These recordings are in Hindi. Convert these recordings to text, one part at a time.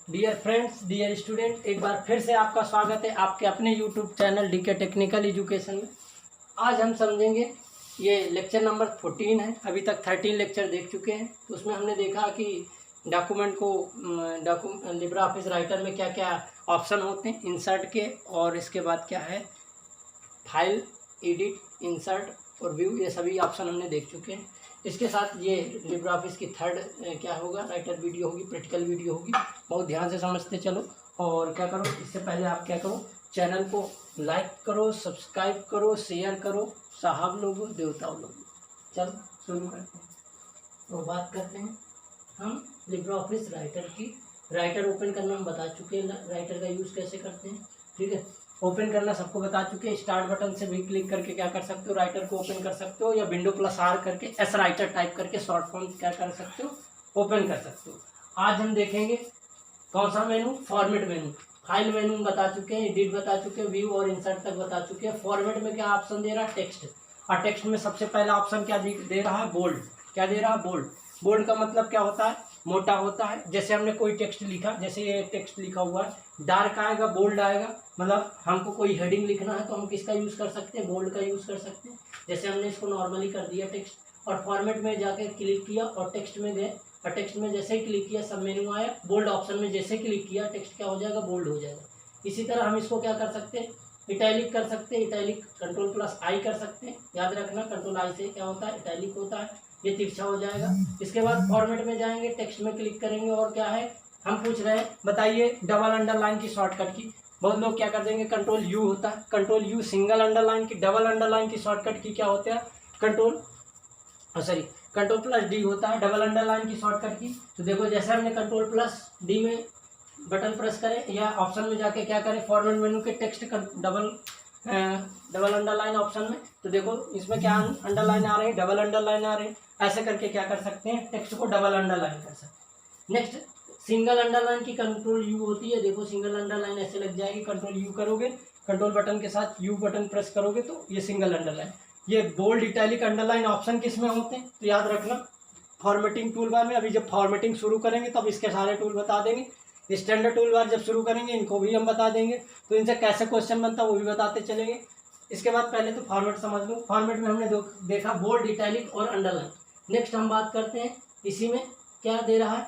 डियर फ्रेंड्स, डियर स्टूडेंट, एक बार फिर से आपका स्वागत है आपके अपने YouTube channel DK technical education में। आज हम समझेंगे, ये लेक्चर नंबर 14 है। अभी तक 13 लेक्चर देख चुके हैं। तो उसमें हमने देखा कि डॉक्यूमेंट को लिब्रा ऑफिस राइटर में क्या क्या ऑप्शन होते हैं इंसर्ट के, और इसके बाद क्या है फाइल, एडिट, इंसर्ट और व्यू, ये सभी ऑप्शन हमने देख चुके हैं। इसके साथ ये लिब्रा ऑफिस की थर्ड क्या होगा, राइटर वीडियो होगी, प्रैक्टिकल वीडियो होगी। बहुत ध्यान से समझते चलो। और क्या करो, इससे पहले आप क्या करो, चैनल को लाइक करो, सब्सक्राइब करो, शेयर करो, साहब लोगों, देवताओं लोगों। चलो शुरू करते हैं। तो बात करते हैं हम लिब्रा ऑफिस राइटर की। राइटर ओपन करना हम बता चुके हैं, राइटर का यूज़ कैसे करते हैं। ठीक है, ओपन करना सबको बता चुके हैं। स्टार्ट बटन से भी क्लिक करके क्या कर सकते हो, राइटर को ओपन कर सकते हो, या विंडो प्लस आर करके एस राइटर टाइप करके शॉर्ट फॉर्म क्या कर सकते हो, ओपन कर सकते हो। आज हम देखेंगे कौन सा मेनू, फॉर्मेट मेनू। फाइल मेनू बता चुके हैं, एडिट बता चुके हैं, व्यू और इंसर्ट तक बता चुके हैं। फॉर्मेट में क्या ऑप्शन दे रहा है, टेक्स्ट। और टेक्स्ट में सबसे पहला ऑप्शन क्या दे रहा है, बोल्ड। क्या दे रहा है, बोल्ड। बोल्ड का मतलब क्या होता है, मोटा होता है। जैसे हमने कोई टेक्स्ट लिखा, जैसे ये टेक्स्ट लिखा हुआ है, डार्क आएगा, बोल्ड आएगा। मतलब हमको कोई हेडिंग लिखना है तो हम किसका यूज़ कर सकते हैं, बोल्ड का यूज़ कर सकते हैं। जैसे हमने इसको नॉर्मली कर दिया टेक्स्ट, और फॉर्मेट में जाके क्लिक किया और टेक्स्ट में गए, और टेक्स्ट में जैसे ही क्लिक किया सब मेनू आया। बोल्ड ऑप्शन में जैसे क्लिक किया टेक्स्ट क्या हो जाएगा, बोल्ड हो जाएगा। इसी तरह हम इसको क्या कर सकते हैं, इटैलिक कर सकते हैं। इटैलिक कंट्रोल प्लस आई कर सकते हैं, याद रखना कंट्रोल आई से क्या होता है, इटैलिक होता है। ये तिरछा हो जाएगा। इसके बाद फॉर्मेट में जाएंगे, टेक्स्ट में क्लिक करेंगे, और क्या है हम पूछ रहे हैं, बताइए डबल अंडरलाइन की शॉर्टकट की। बहुत लोग क्या कर देंगे, कंट्रोल यू होता है, कंट्रोल यू सिंगल अंडरलाइन की। डबल अंडरलाइन की शॉर्टकट की क्या होता है, कंट्रोल प्लस डी होता है डबल अंडरलाइन की शॉर्टकट की। तो देखो, जैसे हमने कंट्रोल प्लस डी में बटन प्रेस करें, या ऑप्शन में जाके क्या करें, फॉर्मेट मेनू के टेक्स्ट डबल अंडरलाइन ऑप्शन में, तो देखो इसमें क्या अंडरलाइन आ रहे हैं, डबल अंडरलाइन आ रहे हैं। ऐसे करके क्या कर सकते हैं, टेक्स्ट को डबल अंडरलाइन कर सकते हैं। नेक्स्ट, सिंगल अंडरलाइन की कंट्रोल यू होती है। देखो सिंगल अंडरलाइन ऐसे लग जाएगी, कंट्रोल यू करोगे, कंट्रोल बटन के साथ यू बटन प्रेस करोगे तो ये सिंगल अंडरलाइन। ये बोल्ड, इटैलिक, अंडरलाइन ऑप्शन किस में होते हैं, तो याद रखना फॉर्मेटिंग टूल बार में। अभी जब फॉर्मेटिंग शुरू करेंगे तब इसके सारे टूल बता देंगे। स्टैंडर्ड टूल बार जब शुरू करेंगे इनको भी हम बता देंगे, तो इनसे कैसे क्वेश्चन बनता है वो भी बताते चलेंगे। इसके बाद पहले तो फॉर्मेट समझ लो। फॉर्मेट में हमने देखा बोल्ड, इटैलिक और अंडरलाइन। नेक्स्ट हम बात करते हैं, इसी में क्या दे रहा है,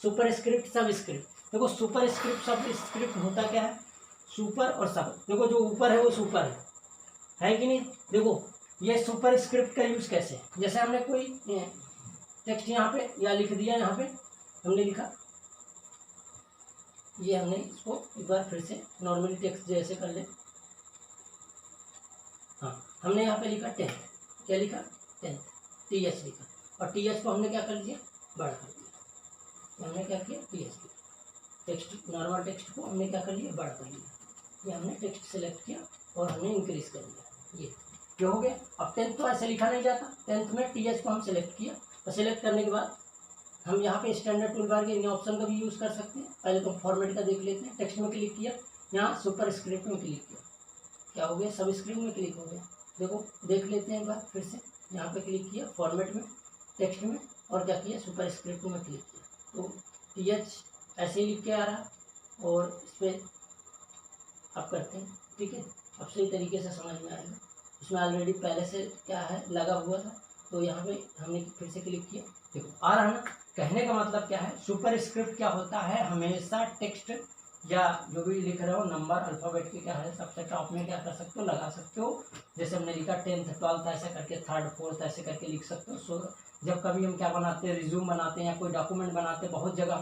सुपर स्क्रिप्ट, सब स्क्रिप्ट। देखो सुपर स्क्रिप्ट, सब स्क्रिप्ट होता क्या है, सुपर और सब। देखो जो ऊपर है वो सुपर है कि नहीं। देखो ये सुपर स्क्रिप्ट का यूज कैसे है, जैसे हमने कोई टेक्स्ट यहाँ पे या लिख दिया, यहाँ पे हमने लिखा, ये हमने इसको एक बार फिर से नॉर्मली टेक्स्ट जैसे कर ले। हाँ, हमने यहाँ पे लिखा 10, क्या लिखा, 10, TH लिखा, और TH को हमने क्या कर दिया, बड़ा कर दिया। हमने क्या किया, TH लिखा, टेक्स्ट, नॉर्मल टेक्स्ट को हमने क्या कर लिया, बड़ा कर लिया। ये हमने टेक्स्ट सेलेक्ट किया और हमने इंक्रीज कर दिया, ये हो गया। अब 10 तो ऐसे लिखा नहीं जाता, 10th में TH को हम सेलेक्ट किया, और सेलेक्ट करने के बाद हम यहाँ पे स्टैंडर्ड टूल बार के इन ऑप्शन का भी यूज़ कर सकते हैं। पहले तो फॉर्मेट का देख लेते हैं। टेक्स्ट में क्लिक किया, यहाँ सुपर स्क्रिप्ट में क्लिक किया, क्या हो गया, सब स्क्रिप्ट में क्लिक हो गया। देखो देख लेते हैं एक बार फिर से, यहाँ पे क्लिक किया फॉर्मेट में, टेक्स्ट में, और क्या किया, सुपर स्क्रिप्ट में क्लिक किया, तो TH ऐसे ही लिख के आ रहा, और इस पर आप करते हैं। ठीक है, अब सही तरीके से समझ में आएगा। उसमें ऑलरेडी पहले से क्या है लगा हुआ था, तो यहाँ पे हमने फिर से क्लिक किया, देखो आ रहा ना। कहने का मतलब क्या है, सुपर स्क्रिप्ट क्या होता है, हमेशा टेक्स्ट या जो भी लिख रहे हो नंबर अल्फ़ाबेट के क्या है सबसे टॉप में क्या कर सकते हो, लगा सकते हो। जैसे हमने लिखा 10th 12th ऐसे करके, 3rd 4th ऐसे करके लिख सकते हो। सो जब कभी हम क्या बनाते हैं, रिज्यूम बनाते हैं या कोई डॉक्यूमेंट बनाते हैं, बहुत जगह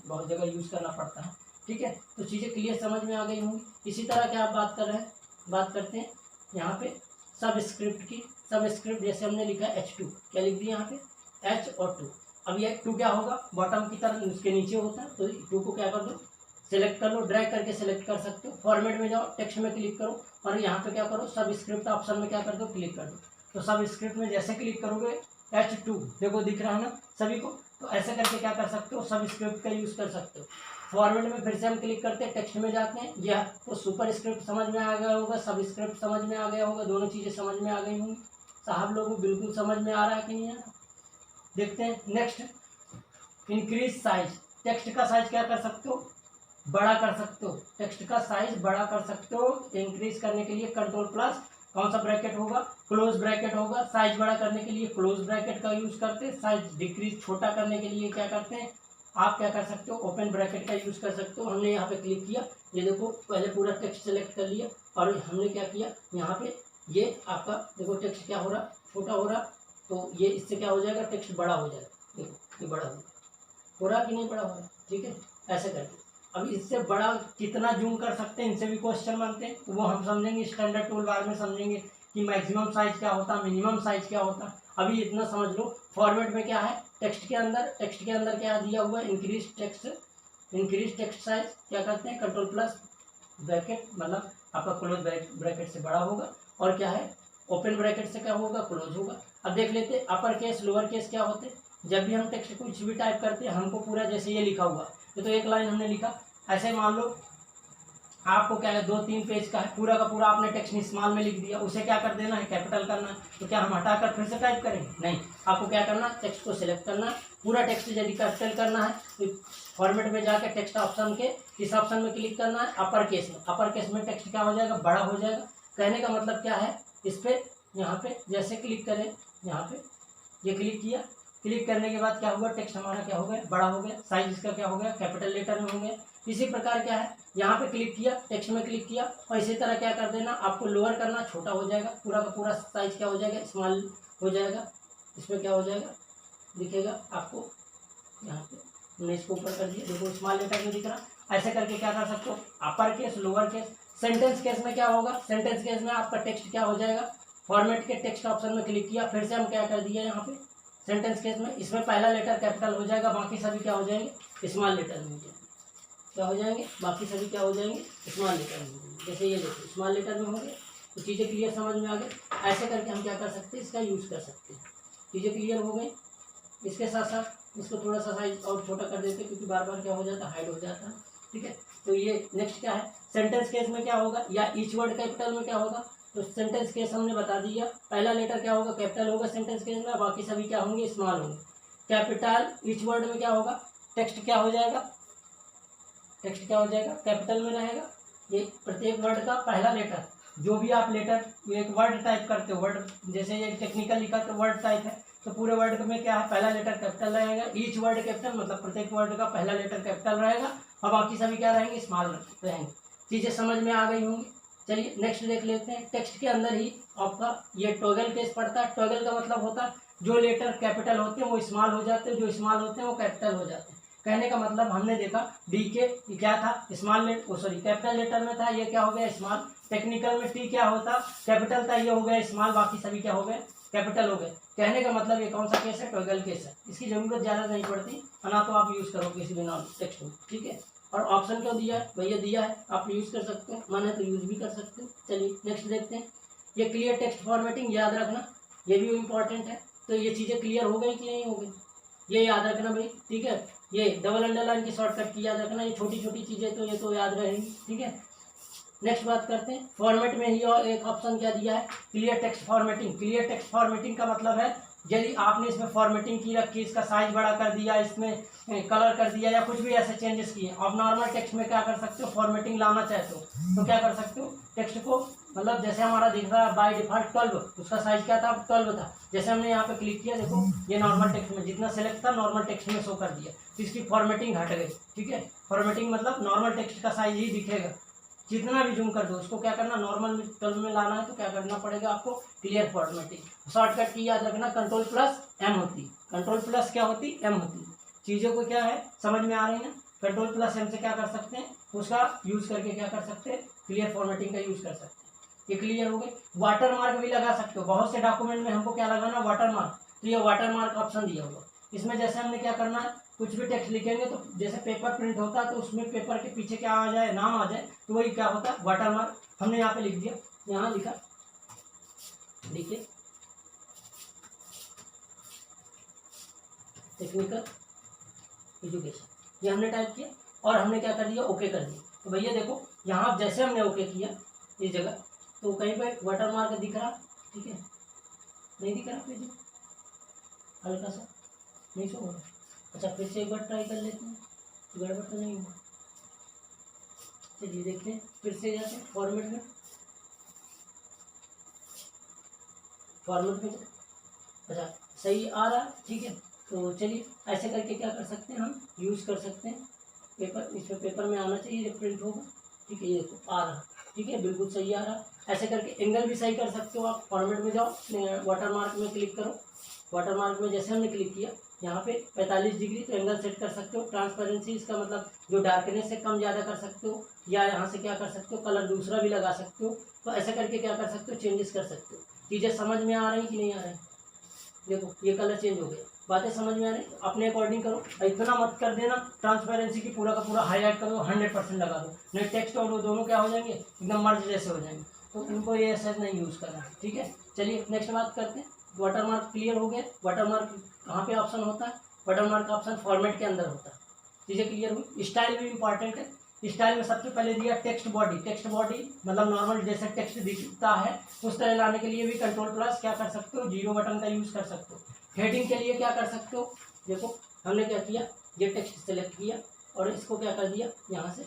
बहुत जगह यूज़ करना पड़ता है। ठीक है, तो चीज़ें क्लियर समझ में आ गई होंगी। इसी तरह क्या आप बात कर रहे हैं, बात करते हैं यहाँ पे सब स्क्रिप्ट की। सब स्क्रिप्ट जैसे हमने लिखा H2, क्या लिख दिया यहाँ पे, H और 2। अब ये 2 क्या होगा, बॉटम की तरफ उसके नीचे होता है, तो 2 को क्या कर दो, सेलेक्ट कर लो, ड्रैग करके सेलेक्ट कर सकते हो। फॉर्मेट में जाओ, टेक्स्ट में क्लिक करो, और यहाँ पे क्या करो, सब स्क्रिप्ट ऑप्शन में क्या कर दो, क्लिक कर दो। तो सब स्क्रिप्ट में जैसे क्लिक करोगे H2 देखो दिख रहा है ना सभी को, तो ऐसे करके क्या कर सकते हो, सब स्क्रिप्ट का यूज़ कर सकते हो। फॉर्मेट में फिर से हम क्लिक करते हैं, टेक्स्ट में जाते हैं, यह तो सुपर स्क्रिप्ट समझ में आ गया होगा, सब स्क्रिप्ट समझ में आ गया होगा, दोनों चीज़ें समझ में आ गई होंगी। साहब लोगों बिल्कुल समझ में आ रहा है कि नहीं है, देखते हैं। Next, increase size. टेक्स्ट का साइज क्या कर सकते हो, बड़ा कर सकते हो। टेक्स्ट का साइज बड़ा कर सकते हो। इंक्रीज करने के लिए कंट्रोल प्लस कौन सा ब्रैकेट होगा, क्लोज ब्रैकेट होगा। साइज बड़ा करने के लिए क्लोज ब्रैकेट का यूज करते हैं। साइज डिक्रीज छोटा करने के लिए क्या करते हैं, आप क्या कर सकते हो, ओपन ब्रैकेट का यूज कर सकते हो। हमने यहाँ पे क्लिक किया, ये देखो पहले पूरा टेक्स्ट सेलेक्ट कर लिया और हमने क्या किया, यहाँ पे ये आपका देखो टेक्स्ट क्या हो रहा, छोटा हो रहा, तो ये इससे क्या हो जाएगा, टेक्स्ट बड़ा हो जाएगा। देखो ये बड़ा हो रहा कि नहीं बड़ा हो रहा, ठीक है, ऐसे करके। अब इससे बड़ा कितना जूम कर सकते हैं, इनसे भी क्वेश्चन बनते हैं, तो वो हम समझेंगे स्टैंडर्ड टूल बार में, समझेंगे कि मैक्सिमम साइज क्या होता, मिनिमम साइज क्या होता। अभी इतना समझ लो, फॉर्मेट में क्या है, टेक्स्ट के अंदर क्या दिया हुआ है, इंक्रीज टेक्स्ट साइज क्या करते हैं, कंट्रोल प्लस ब्रैकेट, मतलब आपका क्लोज ब्रैकेट से बड़ा होगा, और क्या है, ओपन ब्रैकेट से क्या होगा, क्लोज होगा। अब देख लेते अपर केस लोअर केस क्या होते। जब भी हम टेक्स्ट कुछ भी टाइप करते हैं, हमको पूरा जैसे ये लिखा हुआ है, तो एक लाइन हमने लिखा, ऐसे मान लो आपको क्या है, 2-3 पेज का है, पूरा का पूरा आपने टेक्स्ट स्मॉल में लिख दिया, उसे क्या कर देना है, कैपिटल करना है। तो क्या हम हटाकर फिर से टाइप करेंगे, नहीं, आपको क्या करना, टेक्स्ट को सिलेक्ट करना है, पूरा टेक्स्ट यदि कैपिटल करना है तो फॉर्मेट में जाकर टेक्स्ट ऑप्शन के इस ऑप्शन में क्लिक करना है, अपर केस में टेक्स्ट क्या हो जाएगा, बड़ा हो जाएगा। कहने का मतलब क्या है, इस पर यहाँ पे जैसे क्लिक करें, यहाँ पे ये क्लिक किया, क्लिक करने के बाद क्या हुआ, टेक्स्ट हमारा क्या हो गया, बड़ा हो गया, साइज इसका क्या हो गया, कैपिटल लेटर में हो गया। इसी प्रकार क्या है, यहाँ पे क्लिक किया, टेक्स्ट में क्लिक किया, और इसी तरह क्या कर देना, आपको लोअर करना, छोटा हो जाएगा, पूरा का पूरा साइज क्या हो जाएगा, स्मॉल हो जाएगा। इसमें क्या हो जाएगा, दिखेगा आपको, यहाँ पे हमने इसको ऊपर कर दिया, देखो स्मॉल लेटर में दिख रहा। ऐसे करके क्या कर सकते हो, upper case lower case. Sentence case में क्या होगा, सेंटेंस केस में आपका टेक्स्ट क्या हो जाएगा, फॉर्मेट के टेक्स्ट ऑप्शन में क्लिक किया, फिर से हम क्या कर दिया यहाँ पे सेंटेंस केस में, इसमें पहला लेटर कैपिटल हो जाएगा, बाकी सभी क्या हो जाएंगे, स्मॉल लेटर में हो जाएंगे, क्या हो जाएंगे, बाकी सभी क्या हो जाएंगे, स्मॉल लेटर में हो जाएंगे। जैसे ये देखो स्मॉल लेटर में होंगे, तो चीज़ें क्लियर समझ में आ गई। ऐसे करके हम क्या कर सकते हैं, इसका यूज़ कर सकते हैं। चीज़ें क्लियर हो गई। इसके साथ साथ इसको थोड़ा सा साइज और छोटा कर देते हैं, क्योंकि बार बार क्या हो जाता है, हाइड हो जाता है, ठीक है। तो ये नेक्स्ट क्या है, सेंटेंस केस में क्या होगा, या ईच वर्ड कैपिटल में क्या होगा, तो सेंटेंस केस हमने बता दिया, पहला लेटर क्या होगा, कैपिटल होगा सेंटेंस केस में, बाकी सभी क्या होंगे, स्मॉल होंगे। कैपिटल ईच वर्ड में क्या होगा, टेक्स्ट क्या हो जाएगा, कैपिटल में रहेगा। ये प्रत्येक वर्ड का पहला लेटर, जो भी आप लेटर एक वर्ड टाइप करते हो, वर्ड जैसे ये टेक्निकल लिखा तो वर्ड टाइप है, तो पूरे वर्ड में क्या है, पहला लेटर कैपिटल रहेगा। ईच वर्ड कैपिटल मतलब प्रत्येक वर्ड का पहला लेटर कैपिटल रहेगा, और बाकी सभी क्या रहेंगे, स्मॉल रहेंगे। चीज़ें समझ में आ गई होंगी। चलिए नेक्स्ट देख लेते हैं। टेक्स्ट के अंदर ही आपका ये टॉगल केस पड़ता है। टॉगल का मतलब होता है जो लेटर कैपिटल होते हैं वो स्मॉल हो जाते हैं, जो स्मॉल होते हैं वो कैपिटल हो जाते हैं। कहने का मतलब हमने देखा डी के क्या था, small letter, sorry capital letter में था, ये क्या हो गया, स्मॉल। टेक्निकल में टी क्या होता, कैपिटल था, ये हो गया स्मॉल, बाकी सभी क्या हो गए, कैपिटल हो गए। कहने का मतलब ये कौन सा केस है, टॉगल केस है। इसकी जरूरत ज़्यादा नहीं पड़ती, ना तो आप यूज़ करो किसी भी नॉन टेक्स्ट में, ठीक है। और ऑप्शन क्यों दिया है, भैया दिया है, आप यूज़ कर सकते हो, माने तो यूज़ भी कर सकते हो। चलिए नेक्स्ट देखते हैं। ये क्लियर टेक्स्ट फॉर्मेटिंग याद रखना, ये भी इम्पॉर्टेंट है। तो ये चीज़ें क्लियर हो गई कि नहीं हो गई, ये याद रखना भाई, ठीक है। ये डबल अंडरलाइन की शॉर्टकट की याद रखना, ये छोटी छोटी चीज़ें तो ये तो याद रहेंगी, ठीक है। नेक्स्ट बात करते हैं, फॉर्मेट में ही और एक ऑप्शन क्या दिया है, clear text formatting. Clear text formatting का मतलब है यदि आपने इसमें फॉर्मेटिंग की रखी, इसका साइज बड़ा कर दिया, इसमें कलर कर दिया, या कुछ भी ऐसे चेंजेस किए, आप नॉर्मल टेक्स्ट में क्या कर सकते हो, फॉर्मेटिंग लाना चाहते हो तो क्या कर सकते हो, टेक्स्ट को मतलब जैसे हमारा दिख रहा है बाय डिफॉल्ट 12, उसका साइज क्या था, 12 था। जैसे हमने यहाँ पे क्लिक किया, देखो ये नॉर्मल टेक्स्ट में जितना सेलेक्ट था नॉर्मल टेक्स्ट में शो कर दिया, तो इसकी फॉर्मेटिंग हट गई, ठीक है। फॉर्मेटिंग मतलब नॉर्मल टेक्स्ट का साइज ही दिखेगा, जितना भी जूम कर दो उसको क्या करना, नॉर्मल में 12 में लाना है, तो क्या करना पड़ेगा आपको, क्लियर फॉर्मेटिंग। शॉर्टकट की याद रखना, कंट्रोल प्लस एम होती, कंट्रोल प्लस क्या होती, एम होती। चीज़ों को क्या है समझ में आ रही है ना, कंट्रोल प्लस एम से क्या कर सकते हैं, उसका यूज़ करके क्या कर सकते हैं, क्लियर फॉर्मेटिंग का यूज़ कर सकते हैं। ये क्लियर हो गए। वाटर मार्क भी लगा सकते हो, बहुत से डॉक्यूमेंट में हमको क्या लगाना, वाटर मार्क, तो ये वाटर मार्क ऑप्शन दिया हुआ। इसमें जैसे हमने क्या करना है, कुछ भी टेक्स्ट लिखेंगे तो जैसे पेपर प्रिंट होता है तो उसमें पेपर के पीछे क्या आ जाए, नाम आ जाए, तो वही क्या होता है, वाटर मार्क। हमने यहाँ पे लिख दिया, यहाँ लिखा, देखिए टेक्निकल एजुकेशन, ये हमने टाइप किया और हमने क्या कर दिया, ओके कर दिया। तो भैया देखो यहाँ जैसे हमने ओके किया इस जगह, तो कहीं पे वाटर मार्क दिख रहा, ठीक है, नहीं दिख रहा पेज, हल्का सा नहीं शो हो रहा। अच्छा फिर से एक बार ट्राई कर लेते हैं, गड़बड़ तो नहीं हुआ। चलिए देखते हैं, फिर से जाते हैं फॉर्मेट में। फॉर्मेट में अच्छा सही आ रहा, ठीक है। तो चलिए ऐसे करके क्या कर सकते हैं, हम यूज़ कर सकते हैं पेपर। इसमें पेपर में आना चाहिए, ये प्रिंट होगा, ठीक है। ये देखो आ रहा, ठीक है, बिल्कुल सही आ रहा। ऐसे करके एंगल भी सही कर सकते हो आप। फॉर्मेट में जाओ, वाटर मार्क में क्लिक करो। वाटर मार्क में जैसे हमने क्लिक किया यहाँ पे 45 डिग्री, तो एंगल सेट कर सकते हो। ट्रांसपेरेंसी इसका मतलब जो डार्कनेस है कम ज़्यादा कर सकते हो, या यहाँ से क्या कर सकते हो, कलर दूसरा भी लगा सकते हो। तो ऐसे करके क्या कर सकते हो, चेंजेस कर सकते हो। चीज़ें समझ में आ रही कि नहीं आ रही? देखो ये कलर चेंज हो गया, बातें समझ में आ रही, अपने अकॉर्डिंग करो। इतना मत कर देना ट्रांसपेरेंसी की पूरा का पूरा हाईलाइट करो, 100% लगा दो, नहीं टेक्स्ट और वो दोनों क्या हो जाएंगे, एकदम मर्ज जैसे हो जाएंगे। तो इनको ये ऐसा नहीं यूज़ करना, ठीक है। चलिए नेक्स्ट बात करते हैं। वाटर मार्क क्लियर हो गया। वाटर मार्क कहाँ पे ऑप्शन होता है, वाटर मार्क का ऑप्शन फॉर्मेट के अंदर होता है। चीज़ें क्लियर हुई। स्टाइल भी इंपॉर्टेंट है। स्टाइल में सबसे पहले दिया टेक्स्ट बॉडी। टेक्स्ट बॉडी मतलब नॉर्मल जैसे टेक्स्ट दिखता है उस तरह लाने के लिए भी कंट्रोल प्लस क्या कर सकते हो, 0 बटन का यूज़ कर सकते हो। हेडिंग के लिए क्या कर सकते हो, देखो हमने क्या किया, ये टेक्स्ट सेलेक्ट किया और इसको क्या कर दिया, यहाँ से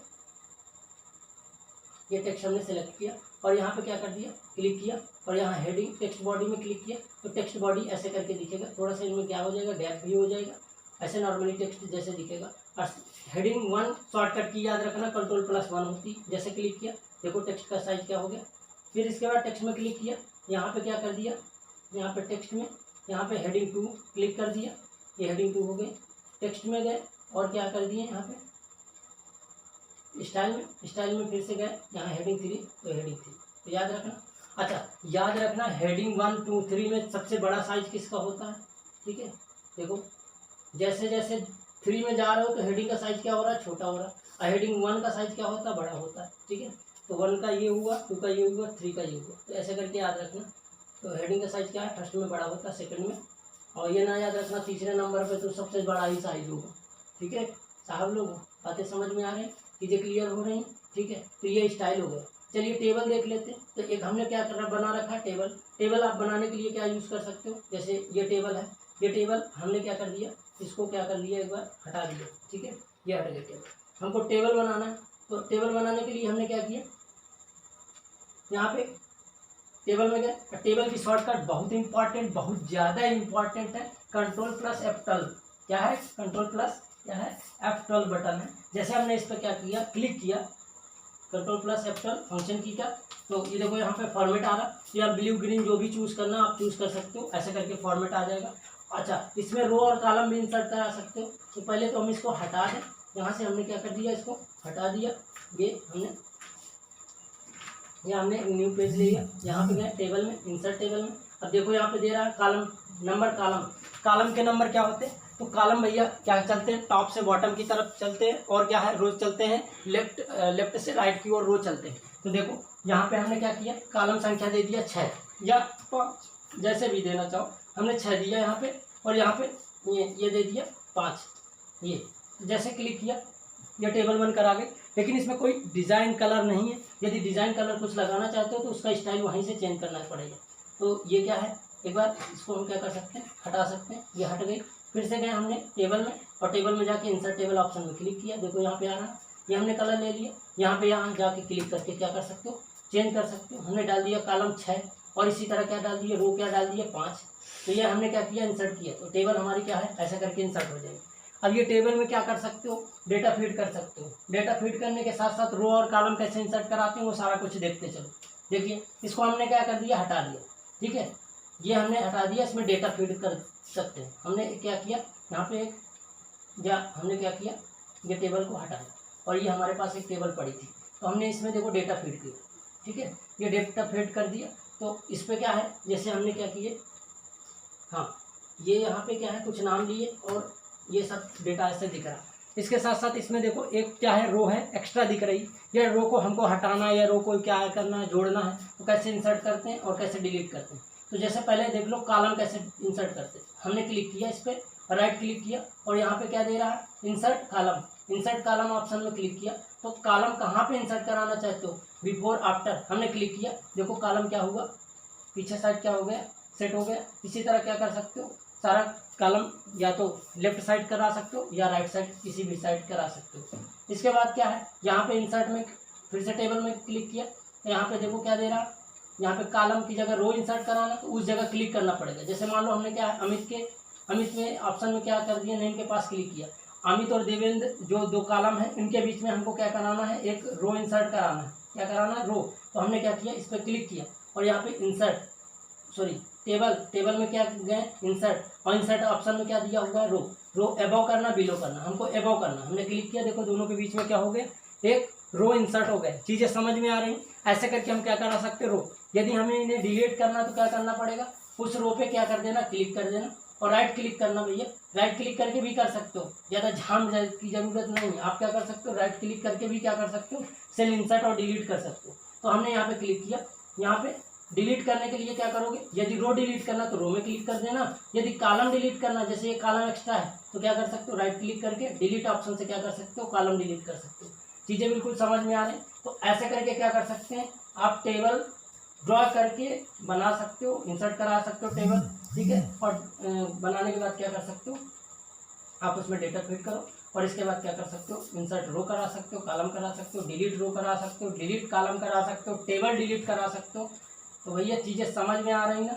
ये टेक्स्ट हमने सेलेक्ट किया और यहाँ पे क्या कर दिया, क्लिक किया और यहाँ हेडिंग टेक्स्ट बॉडी में क्लिक किया। तो टेक्स्ट बॉडी ऐसे करके दिखेगा, थोड़ा सा इनमें क्या हो जाएगा, गैप भी हो जाएगा, ऐसे नॉर्मली टेक्स्ट जैसे दिखेगा। और हेडिंग 1 शॉर्टकट की याद रखना, कंट्रोल+1 होती, जैसे क्लिक किया देखो टेक्स्ट का साइज क्या हो गया। फिर इसके बाद टेक्स्ट में क्लिक किया, यहाँ पे क्या कर दिया, यहाँ पे टेक्स्ट में यहाँ पे हेडिंग 2 क्लिक कर दिया, ये हेडिंग 2 हो गए। टेक्स्ट में गए और क्या कर दिए, यहाँ पे स्टाइल में फिर से गए, यहाँ हेडिंग 3 तो हेडिंग 3, तो याद रखना। अच्छा याद रखना हेडिंग 1, 2, 3 में सबसे बड़ा साइज किसका होता है, ठीक है। देखो जैसे जैसे 3 में जा रहे हो तो हेडिंग का साइज क्या हो रहा है, छोटा हो रहा है, और हेडिंग 1 का साइज क्या होता है, बड़ा होता है, ठीक है। तो 1 का ये हुआ, 2 का ये हुआ, 3 का ये हुआ, तो ऐसे करके याद रखना। तो हेडिंग का साइज क्या है, फर्स्ट में बड़ा होता है, सेकंड में, और ये ना याद रखना तीसरे नंबर पे तो सबसे बड़ा ही साइज होगा, ठीक है। साहब लोग बातें समझ में आ रही, चीज़ें क्लियर हो रही, ठीक है। तो ये स्टाइल हो गया। चलिए टेबल देख लेते हैं। तो एक हमने क्या कर बना रखा है टेबल। टेबल आप बनाने के लिए क्या यूज़ कर सकते हो, जैसे ये टेबल है, ये टेबल हमने क्या कर दिया, इसको क्या कर लिया, एक बार हटा दिया, ठीक है, ये हट गया टेबल। हमको टेबल बनाना है, तो टेबल बनाने के लिए हमने क्या किया, यहाँ पे टेबल में गए। टेबल की शॉर्टकट बहुत इंपॉर्टेंट, बहुत ज़्यादा इंपॉर्टेंट है, कंट्रोल+F12। क्या है, कंट्रोल+ क्या है, F12 बटन है। जैसे हमने इस पर क्या किया, क्लिक किया, कंट्रोल+F12 फंक्शन की क्या, तो ये देखो यहाँ पे फॉर्मेट आ रहा, या ब्लू ग्रीन जो भी चूज़ करना आप चूज़ कर सकते हो, ऐसे करके फॉर्मेट आ जाएगा। अच्छा इसमें रो और कॉलम भी इंसर्ट करा सकते हो। तो पहले तो हम इसको हटा दें, यहाँ से हमने क्या कर दिया, इसको हटा दिया, ये हमने न्यू पेज ले लिया, यहाँ पे गए टेबल में, इंसर्ट टेबल में। अब देखो यहाँ पे दे रहा है कॉलम नंबर, कॉलम के नंबर क्या होते हैं, तो कॉलम भैया क्या चलते हैं, टॉप से बॉटम की तरफ चलते हैं, और क्या है, रोज चलते हैं, लेफ्ट से राइट की ओर रो चलते हैं। तो देखो यहाँ पे हमने क्या किया, कॉलम संख्या दे दिया 6 या 5, जैसे भी देना चाहो, हमने 6 दिया यहाँ पे, और यहाँ पे ये दे दिया 5, ये जैसे क्लिक किया ये टेबल बनकर आ गई। लेकिन इसमें कोई डिज़ाइन कलर नहीं है, यदि डिज़ाइन कलर कुछ लगाना चाहते हो तो उसका स्टाइल वहीं से चेंज करना पड़ेगा। तो ये क्या है, एक बार इसको हम क्या कर सकते हैं, हटा सकते हैं, ये हट गई। फिर से गए हमने टेबल में, और टेबल में जाके इंसर्ट टेबल ऑप्शन में क्लिक किया, देखो यहाँ पे आ रहा है, ये हमने कलर ले लिया। यहाँ पे यहाँ जाके क्लिक करके क्या कर सकते हो, चेंज कर सकते हो। हमने डाल दिया कॉलम 6, और इसी तरह क्या डाल दिया, रो क्या डाल दिया 5। तो ये हमने क्या किया, इंसर्ट किया, तो टेबल हमारी क्या है, ऐसा करके इंसर्ट हो जाएगी। अब ये टेबल में क्या कर सकते हो, डेटा फीड कर सकते हो। डेटा फीड करने के साथ साथ रो और कॉलम कैसे इंसर्ट कराते हैं वो सारा कुछ देखते चलो। देखिए इसको हमने क्या कर दिया, हटा दिया, ठीक है, ये हमने हटा दिया, इसमें डेटा फीड कर सकते हैं। हमने क्या किया, यहाँ पे हमने क्या किया, ये टेबल को हटाया, और ये हमारे पास एक टेबल पड़ी थी, तो हमने इसमें देखो डेटा फीड किया, ठीक है, ये डेटा फीड कर दिया। तो इस पर क्या है, जैसे हमने क्या किए, हाँ ये यहाँ पे क्या है, कुछ नाम लिए और ये सब डेटा ऐसे दिख रहा है। इसके साथ साथ इसमें देखो एक क्या है, रो है एक्स्ट्रा दिख रही, ये रो को हमको हटाना है, या रो को क्या करना है, जोड़ना है, तो कैसे इंसर्ट करते हैं और कैसे डिलीट करते हैं। तो जैसे पहले देख लो कॉलम कैसे इंसर्ट करते हैं। हमने क्लिक किया इस पर, राइट क्लिक किया, और यहाँ पे क्या दे रहा है, इंसर्ट कॉलम ऑप्शन में क्लिक किया। तो कॉलम कहाँ पे इंसर्ट कराना चाहते हो, बिफोर आफ्टर, हमने क्लिक किया, देखो कॉलम क्या हुआ, पीछे साइड क्या हो गया, सेट हो गया। इसी तरह क्या कर सकते हो, सारा कॉलम या तो लेफ्ट साइड करा सकते हो या राइट साइड किसी भी साइड करा सकते हो। इसके बाद क्या है, यहाँ पे इंसर्ट में फिर से टेबल में क्लिक किया तो यहाँ पे देखो क्या दे रहा है, यहाँ पे कॉलम की जगह रो इंसर्ट कराना तो उस जगह क्लिक करना पड़ेगा। जैसे मान लो हमने क्या है अमित में ऑप्शन में क्या कर दिया, नेम के पास क्लिक किया, अमित और देवेंद्र जो दो कॉलम है इनके बीच में हमको क्या कराना है, एक रो इंसर्ट कराना है। क्या कराना है, रो। तो हमने क्या किया, इस पर क्लिक किया और यहाँ पे टेबल में क्या गए, इंसर्ट, और इंसर्ट ऑप्शन में क्या दिया हुआ है, रो अबव करना बिलो करना, हमको अबव करना। हमने क्लिक किया, देखो दोनों के बीच में क्या हो गया, एक रो इंसर्ट हो गए। चीज़ें समझ में आ रही, ऐसे करके हम क्या करा सकते, रो। यदि हमें इन्हें डिलीट करना तो क्या करना पड़ेगा, उस रो पे क्या कर देना, क्लिक कर देना और राइट क्लिक करना। भैया राइट क्लिक करके भी कर सकते हो, ज़्यादा झाम की जरूरत नहीं है। आप क्या कर सकते हो, राइट क्लिक करके भी क्या कर सकते हो, सेल इंसर्ट और डिलीट कर सकते हो। तो हमने यहाँ पे क्लिक किया, यहाँ पे डिलीट करने के लिए क्या करोगे, यदि रो डिलीट करना तो रो में क्लिक कर देना, यदि कॉलम डिलीट करना, जैसे ये कॉलम एक्स्ट्रा है तो क्या कर सकते हो, राइट क्लिक करके डिलीट ऑप्शन से क्या कर सकते हो, कॉलम डिलीट कर सकते हो। चीज़ें बिल्कुल समझ में आ रही। तो ऐसे करके क्या कर सकते हैं, आप टेबल ड्रॉ करके बना सकते हो, इंसर्ट करा सकते हो टेबल, ठीक है। और बनाने के बाद क्या कर सकते हो, आप उसमें डेटा फिट करो और इसके बाद क्या कर सकते हो, इंसर्ट रो करा सकते हो, कॉलम करा सकते हो, डिलीट रो करा सकते हो, डिलीट कॉलम करा सकते हो, टेबल डिलीट करा सकते हो। तो भैया चीज़ें समझ में आ रही ना।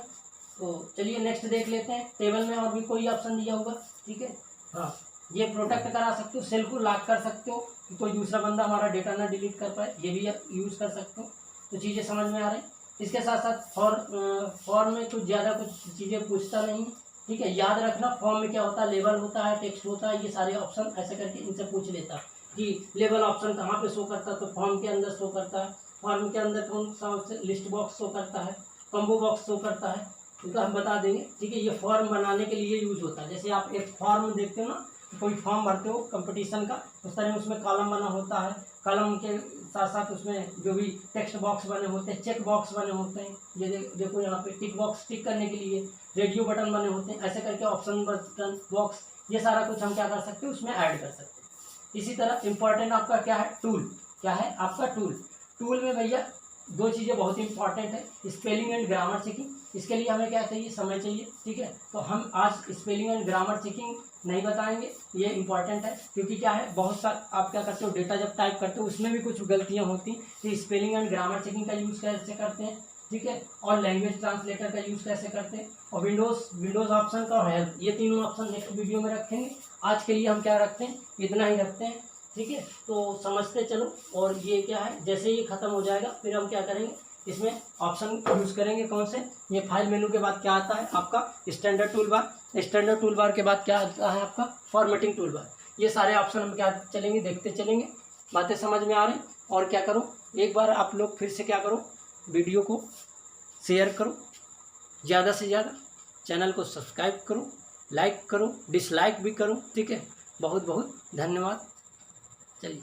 तो चलिए नेक्स्ट देख लेते हैं। टेबल में और भी कोई ऑप्शन दिया होगा, ठीक है। हाँ, ये प्रोटेक्ट करा सकते हो, सेल को लॉक कर सकते हो कि कोई दूसरा बंदा हमारा डेटा ना डिलीट कर पाए, ये भी आप यूज़ कर सकते हो। तो चीज़ें समझ में आ रही। इसके साथ साथ फॉर्म में कुछ ज़्यादा कुछ चीज़ें पूछता नहीं, ठीक है। याद रखना फॉर्म में क्या होता है, लेबल होता है, टेक्स्ट होता है, ये सारे ऑप्शन ऐसे करके इनसे पूछ लेता कि लेबल ऑप्शन कहाँ पे शो करता है, तो फॉर्म के अंदर शो करता है। फॉर्म के अंदर कौन सा लिस्ट बॉक्स शो करता है, कॉम्बो बॉक्स शो करता है, तो हम बता देंगे, ठीक है। ये फॉर्म बनाने के लिए यूज होता है। जैसे आप एक फॉर्म देखते हो ना, कोई फॉर्म भरते हो कंपटीशन का, उस तरह उसमें कॉलम बना होता है, कॉलम के साथ साथ उसमें जो भी टेक्स्ट बॉक्स बने होते हैं, चेक बॉक्स बने होते हैं, ये देखो यहाँ पे टिक बॉक्स टिक करने के लिए, रेडियो बटन बने होते हैं, ऐसे करके ऑप्शन बटन बॉक्स, ये सारा कुछ हम क्या कर सकते हैं, उसमें ऐड कर सकते हैं। इसी तरह इंपॉर्टेंट आपका क्या है, टूल। क्या है आपका टूल। टूल में भैया दो चीज़ें बहुत ही इंपॉर्टेंट है, स्पेलिंग एंड ग्रामर चेकिंग। इसके लिए हमें क्या चाहिए, समय चाहिए, ठीक है। तो हम आज स्पेलिंग एंड ग्रामर चेकिंग नहीं बताएंगे, ये इंपॉर्टेंट है क्योंकि क्या है, बहुत सारा आप क्या करते हो, डेटा जब टाइप करते हो उसमें भी कुछ गलतियां होती, तो स्पेलिंग एंड ग्रामर चेकिंग का यूज़ कैसे करते हैं, ठीक है। और लैंग्वेज ट्रांसलेटर का यूज़ कैसे करते हैं, और विंडोज़ ऑप्शन का और हेल्प, ये तीनों ऑप्शन नेक्स्ट वीडियो में रखेंगे। आज के लिए हम क्या रखते हैं, इतना ही रखते हैं, ठीक है। तो समझते चलो। और ये क्या है, जैसे ये खत्म हो जाएगा फिर हम क्या करेंगे, इसमें ऑप्शन यूज़ करेंगे कौन से, ये फाइल मेनू के बाद क्या आता है आपका standard tool bar, standard tool bar के बाद क्या आता है आपका फॉर्मेटिंग टूल बार। ये सारे ऑप्शन हम क्या चलेंगे, देखते चलेंगे। बातें समझ में आ रही। और क्या करो, एक बार आप लोग फिर से क्या करो, वीडियो को शेयर करो ज़्यादा से ज़्यादा, चैनल को सब्सक्राइब करो, लाइक करो, डिसलाइक भी करो, ठीक है। बहुत बहुत धन्यवाद। चलिए।